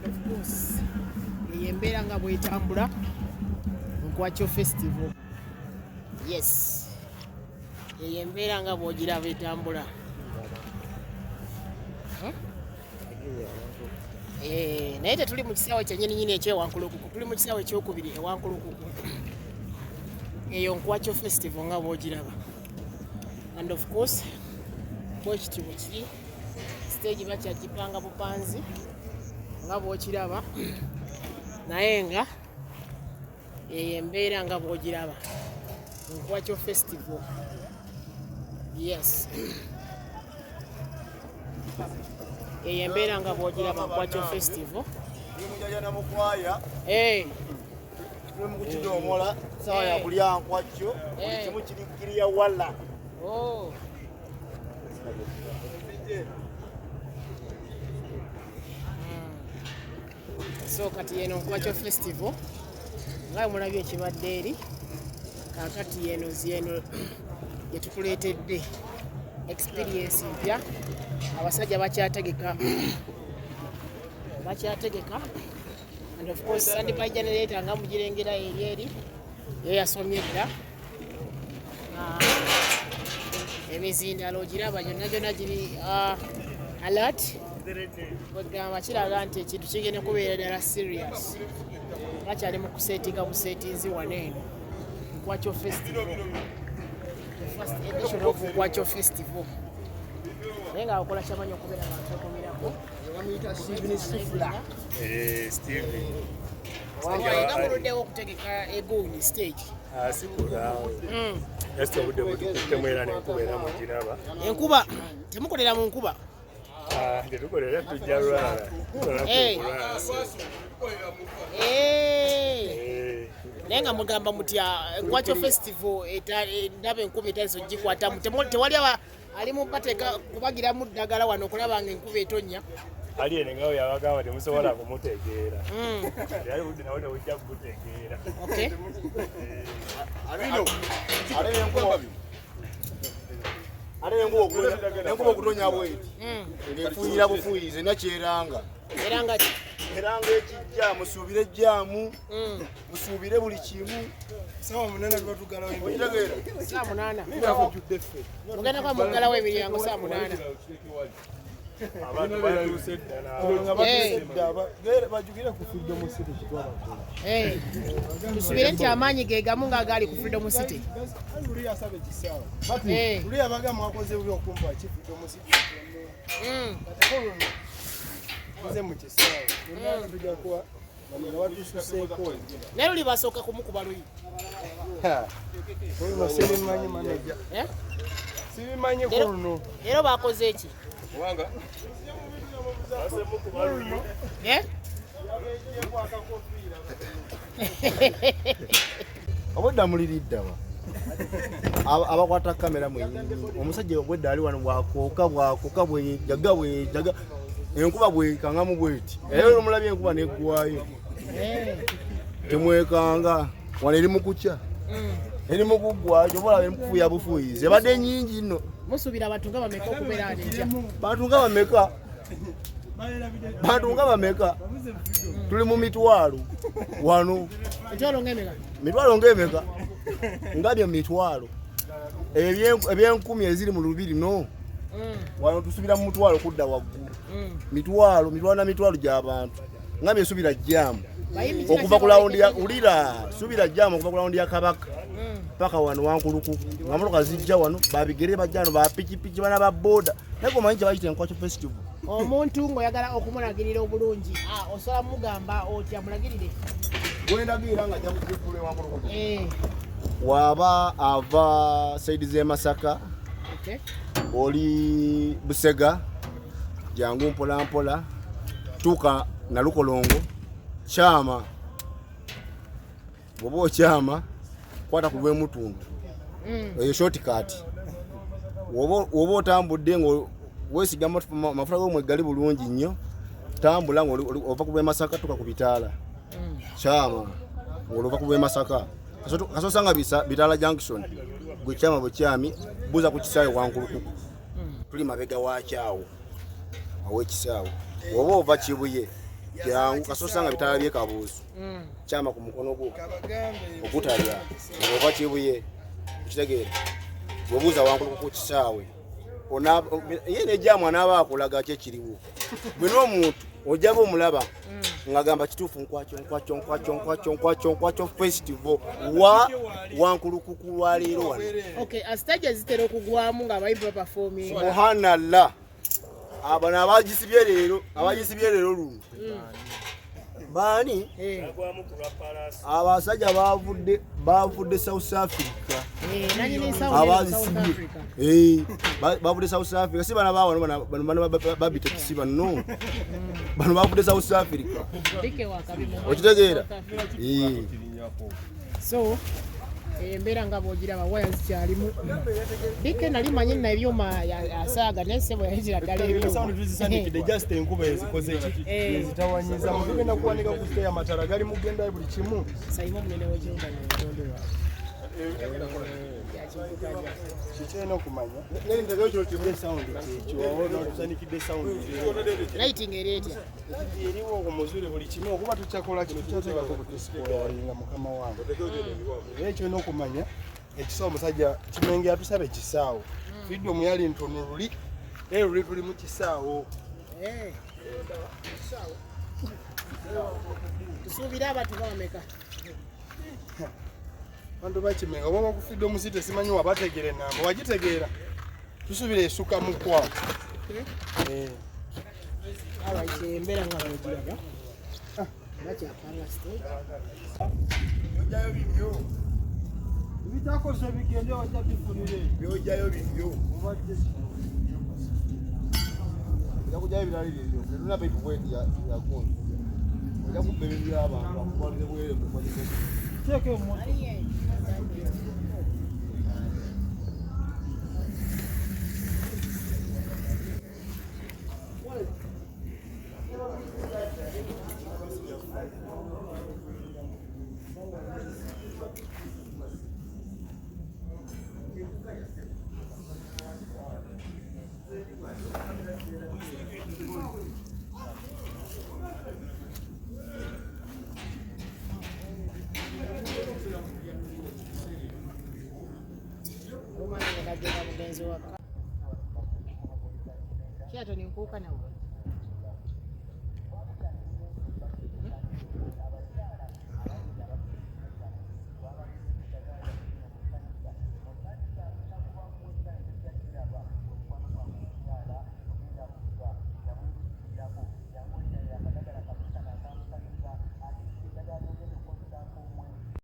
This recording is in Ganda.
of course yembeera nga bwetambula Nkwacho festival. Yes, yembeera nga bwogiraba etambula. Naye tetuli mu kisaawe kyennyininyini ekyewankulukuku, tuli mu kisaawe ekyokubiri ewankulukuku. Eyo Nkwacho festival nga bwogiraba. And of course bwekiti bwe kiri stage bakyagipanga bupanzi nga bwokiraba, naye nga embeera nga bwogiraba Nkwacho festival. Yes, embeera nga bwogiraba Nkwacho festival. Mukukidomola sawa ya kulya Nkwacho kimu kirikiriya wala. So kati yeno Nkwacho festival nga mulabye ekibadde eri kakati yeno zeno yetukuleetedde experience mpya. Abasajja bakyategeka and of course standby generator nga mugirengera eri yeyasomye dda. Emizindalo ogiraba gyonna giri alert. Bwegamba kiraga nti ekintu kigenda kubeera ddala serious. Bakyali mu kuseetinga buseetinzi wano eno Nkwacho festival, the first edition of Nkwacho festival. Naye nga akola kyamanyi okubeera abantu okomerako bamuyita Steven Sifula. Steven nga muluddewo okutegeka eguuni stage. Sikula yasita obudde butemwera nenkubeera mugiraba. Enkuba temukolera mu nkuba? Tetukolera tujja lwala. Naye nga mugamba mutya Nkwacho festival endaba enkuba etaliso gikwatamu, tewali ali mu bateeka kubagiramu ddagala wano okulaba nga enkuba etonnya? Ali ene ngawe yabagamba temusobola kumutegeera. Yali budde nawe ojja kutegeera. Okay. Enkuba okutonya bweti efuuyira bufuuyize nakyeranga eranga ekijja musuubire ejjaamu musuubire buli kimu. Sawa munana tubatugalawo emitegeera saa munana mugenda kwa mugalawo emiryango saa munana. Abantu batuuse ddala bajugire ku Freedom City tusubire nti amaanyi ge gamu ng'agali ku Freedom City. Luli asaba ekisaawe luli abaga mwakoze bubi okumpa ki Freedom City nze mu kisaawe tujja kuwa bamala watususeeko naye luli basooka kumukuba luyi sibimanyi manaja sibimanyi ko luno era bakoze eki wanga obudda muliriddawa abakwata kamera mwenyini omusajja obwedda ali wano bwakoka bwejaga enkuba bwekangamu bweti era omulabye enkuba neggwayo temwekanga wano eri mukukya eri mukuggwa kyobola emukufuuya bufuuyize ebadde nyingi nno. Musuubira abantu nga bameka okubeera aneja? Bantu nga bameka tuli mu mitwalo wano. Mitwalo ng'emeka ngabye mitwalo ebyenkumi eziri mu lubiri no wano tusubira mu mutwalo kudda waggulu. Mitwalo na mitwalo gy'abantu ngabye subira jjamu okuva ku lawundi ya ulira subira jjamu okuva ku lawundi ya Kabaka paka wano Wankulukuku nga motoka zijja wano babigere bajjano ba pikipiki bana ba boda naye komanyi kye Nkwacho festival. Omuntu ng'oyagala okumulagirira obulungi osobola mugamba otya mulagirire? Gwendagira nga ajja kujjukula Wankulukuku waba ava saidi z'e Masaka oli Busega jangu mpola tuka na Lukolongo Kyama bwoba okyama kwata ku lw'emutundu eyo shortcut woba otambudde nga weesiga mafuta g'omweggali bulungi nnyo tambula ng'ova ku lw'e-Masaka tuka ku Bitaala Kyama ng'olova ku lw'e-Masaka kasoosa nga Bitaala junction gwe Kyama bukyami buza ku kisaawe Wankulukuku tuli mabega wakyawo aw'ekisaawe woba ova Kibuye Kyangu kasosanga bitalabye kabuusu. Chama ku mukono gwo. Okutalya. Oba kibuye. Kitegeera. Bwobuuza Wankulukuku kisaawe. Ona yene jamu anaba akulaga kye kiriwo. Bwe n'omuntu ojaba omulaba ngagamba kituufu Nkwacho festival wa Wankulukuku wa leero wano. Okay, asitaje zitera okugwamu nga abayimba performing. Subhanallah. Abana abagisibye leero luno. Bani? Abasajja bavudde South Africa. Nanyini South Africa. Bavudde South Africa. Si bana bano Abitex bano. Bano bavudde South Africa. Bike wakabimu. Okitegeera? So, embera nga bogira bawaya zikyalimu. Bike nali manyi na ebyuma asaaga nesebo yajira ddala ebyuma. Sound tuzisandikide just enkuba ezikoze ki ezitawanyiza mugenda kuwanika ku stay amatala gali mugenda buli kimu. Sayimo munene w'ekyumba n'entondo wa. Kikyena okumanya nali ntegeko kyo kimu sound kiwaona tuzandikide sound lighting erete eriwo omuzule buli kimu okuba tukyakola kino kyoteekako ku display nga mukama wange ekyo n'okumanya ekisaawo omusajja kimenge atusaba ekisaawo video muyali ntono luli luli tuli mu kisaawo tusuubira abantu bameka bantu bakimenga oba bakufidde omusite simanyi wabategere enamba wagitegeera tusuubira esuka mu kwawo embera nga bogiraga bakyapanga stage bitakoze bigende wajja bifunire Byojjayo bibyo. Yakujjayo biralire byo. Tuna bibu bwendi ya gonzo. Ojja kubebera abantu bakwalize bwere mu kwalize. Cheke mu Kiato ni nkuka nawe.